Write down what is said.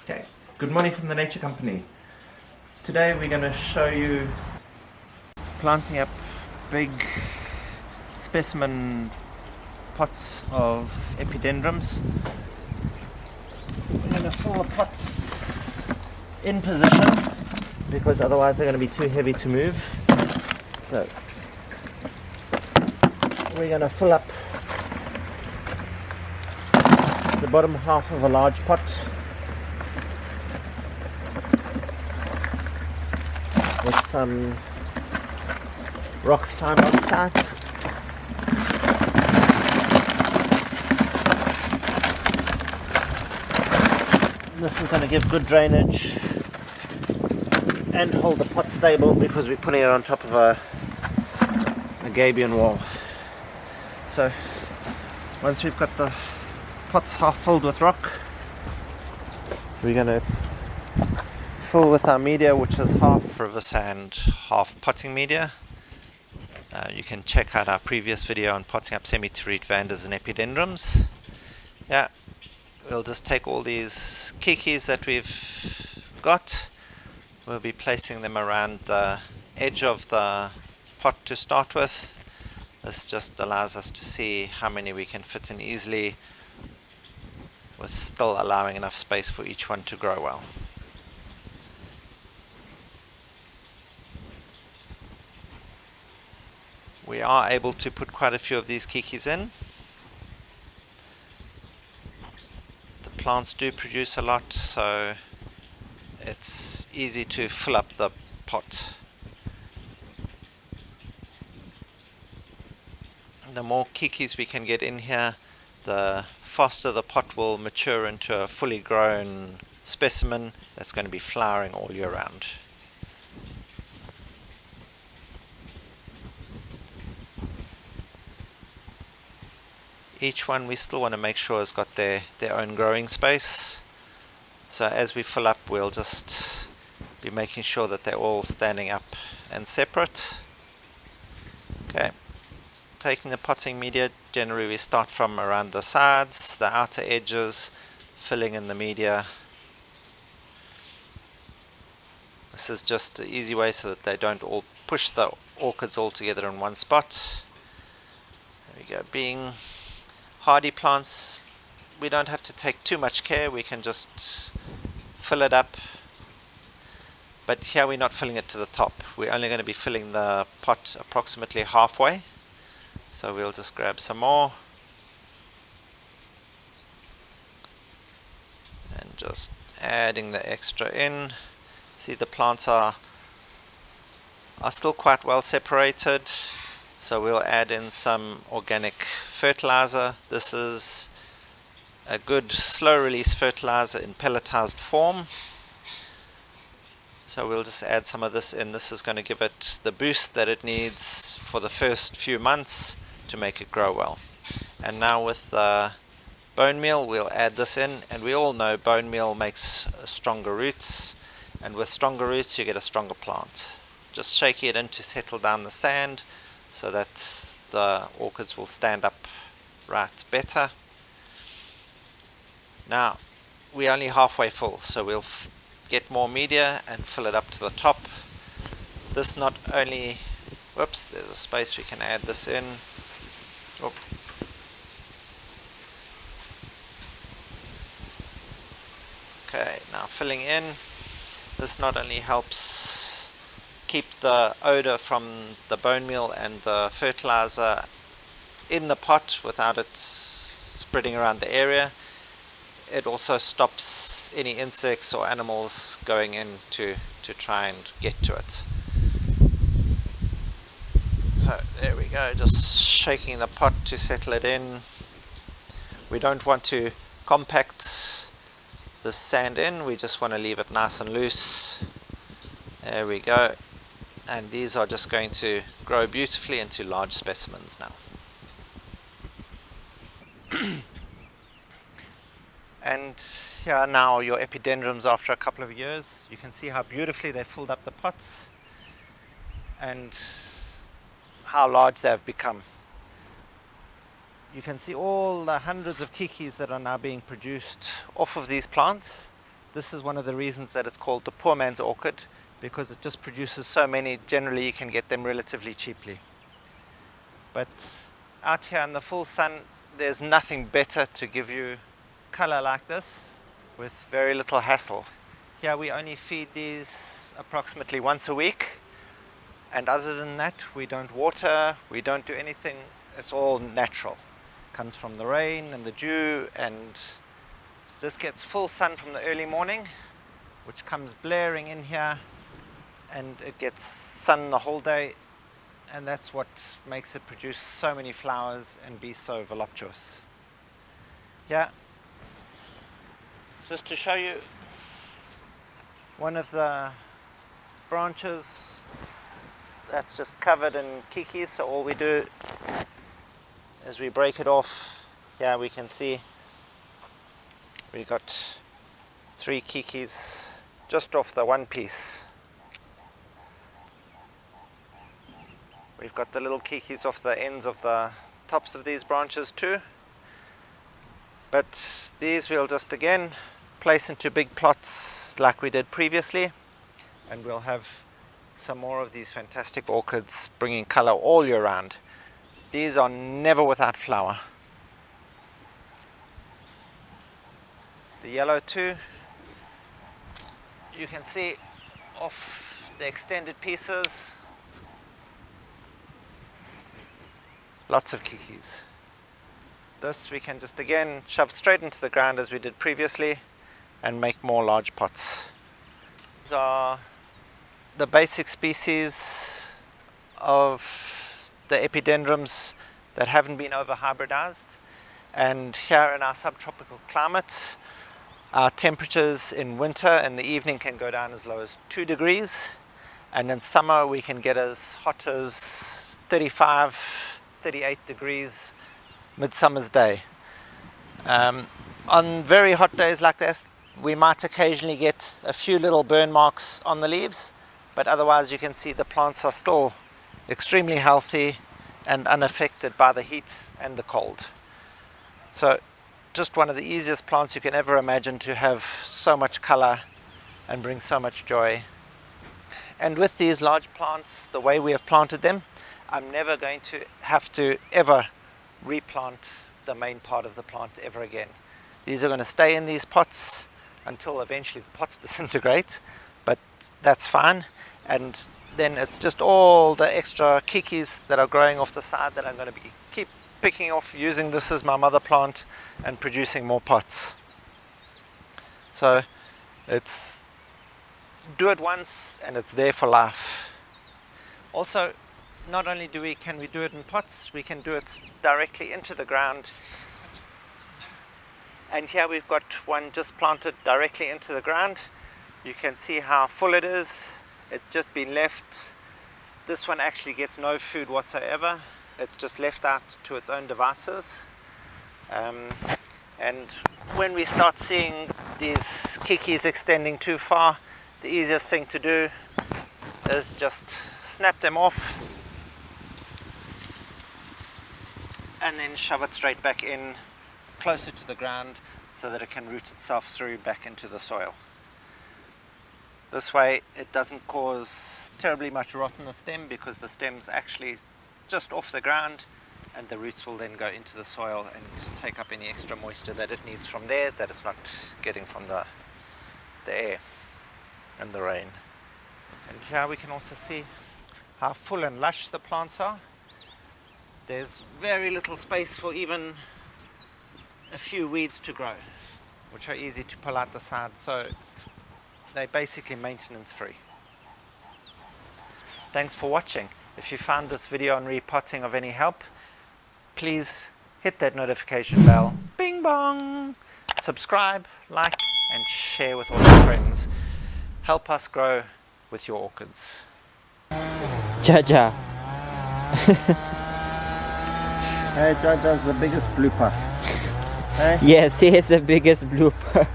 Okay, good morning from the Nature Company. Today we're going to show you planting up big specimen pots of epidendrums. We're going to fill the pots in position because otherwise they're going to be too heavy to move. So we're going to fill up the bottom half of a large pot with some rocks found on sites. This is going to give good drainage and hold the pot stable because we're putting it on top of a gabion wall. So once we've got the pots half filled with rock, we're going to fill with our media, which is half river sand, half potting media. You can check out our previous video on potting up semi-terete vandas and epidendrums. Yeah, we'll just take all these keikis that we've got. We'll be placing them around the edge of the pot to start with. This just allows us to see how many we can fit in easily with still allowing enough space for each one to grow well. We are able to put quite a few of these keikis in. The plants do produce a lot, so it's easy to fill up the pot. The more keikis we can get in here, the faster the pot will mature into a fully grown specimen that's going to be flowering all year round. Each one we still want to make sure has got their own growing space. So as we fill up, we'll just be making sure that they're all standing up and separate. Okay. Taking the potting media, generally we start from around the sides, the outer edges, filling in the media. This is just an easy way so that they don't all push the orchids all together in one spot. There we go. Being hardy plants, we don't have to take too much care, we can just fill it up. But here we're not filling it to the top, we're only going to be filling the pot approximately halfway. So we'll just grab some more and just adding the extra in. See, the plants are still quite well separated. So we'll add in some organic fertilizer. This is a good slow release fertilizer in pelletized form. So we'll just add some of this in. This is going to give it the boost that it needs for the first few months to make it grow well. And now with the bone meal, we'll add this in. And we all know bone meal makes stronger roots. And with stronger roots, you get a stronger plant. Just shaking it in to settle down the sand, so that the orchids will stand up right better. Now we're only halfway full, so we'll get more media and fill it up to the top. This not only, whoops, there's a space we can add this in. Oop. Okay, now filling in. This not only helps keep the odor from the bone meal and the fertilizer in the pot without it spreading around the area, it also stops any insects or animals going in to try and get to it. So there we go, just shaking the pot to settle it in. We don't want to compact the sand in, we just want to leave it nice and loose. There we go. And these are just going to grow beautifully into large specimens now. And here are now your epidendrums after a couple of years. You can see how beautifully they filled up the pots and how large they have become. You can see all the hundreds of keikis that are now being produced off of these plants. This is one of the reasons that it's called the poor man's orchid, because it just produces so many. Generally you can get them relatively cheaply. But out here in the full sun, there's nothing better to give you color like this with very little hassle. Here we only feed these approximately once a week, and other than that we don't water, we don't do anything. It's all natural. Comes from the rain and the dew, and this gets full sun from the early morning, which comes blaring in here, and it gets sun the whole day, and that's what makes it produce so many flowers and be so voluptuous. Yeah, just to show you one of the branches that's just covered in keikis. So all we do is we break it off. Here we can see we got 3 keikis just off the one piece. We've got the little keikis off the ends of the tops of these branches too. But these we'll just again place into big plots like we did previously, and we'll have some more of these fantastic orchids bringing color all year round. These are never without flower. The yellow too, you can see off the extended pieces, lots of keikis. This we can just again shove straight into the ground as we did previously and make more large pots. These are the basic species of the epidendrums that haven't been over hybridized. And here in our subtropical climate, our temperatures in winter in the evening can go down as low as 2 degrees, and in summer we can get as hot as 35, 38 degrees midsummer's day. On very hot days like this, we might occasionally get a few little burn marks on the leaves, but otherwise you can see the plants are still extremely healthy and unaffected by the heat and the cold. So just one of the easiest plants you can ever imagine to have so much color and bring so much joy. And with these large plants, the way we have planted them, I'm never going to have to ever replant the main part of the plant ever again. These are going to stay in these pots until eventually the pots disintegrate, but that's fine. And then it's just all the extra keikis that are growing off the side that I'm going to keep picking off, using this as my mother plant and producing more pots. So it's do it once and it's there for life. Also, not only can we do it in pots, we can do it directly into the ground. And here we've got one just planted directly into the ground. You can see how full it is. It's just been left. This one actually gets no food whatsoever. It's just left out to its own devices. And when we start seeing these keikis extending too far, the easiest thing to do is just snap them off and then shove it straight back in closer to the ground so that it can root itself through back into the soil. This way it doesn't cause terribly much rot in the stem, because the stem's actually just off the ground, and the roots will then go into the soil and take up any extra moisture that it needs from there that it's not getting from the air and the rain. And here we can also see how full and lush the plants are. There's very little space for even a few weeds to grow, which are easy to pull out the side, so they're basically maintenance free. Thanks for watching. If you found this video on repotting of any help, please hit that notification bell, bing bong, subscribe, like and share with all your friends. Help us grow with your orchids. Jaja. Hey, Jaja's the biggest blooper. Hey? Yes, he is the biggest blooper.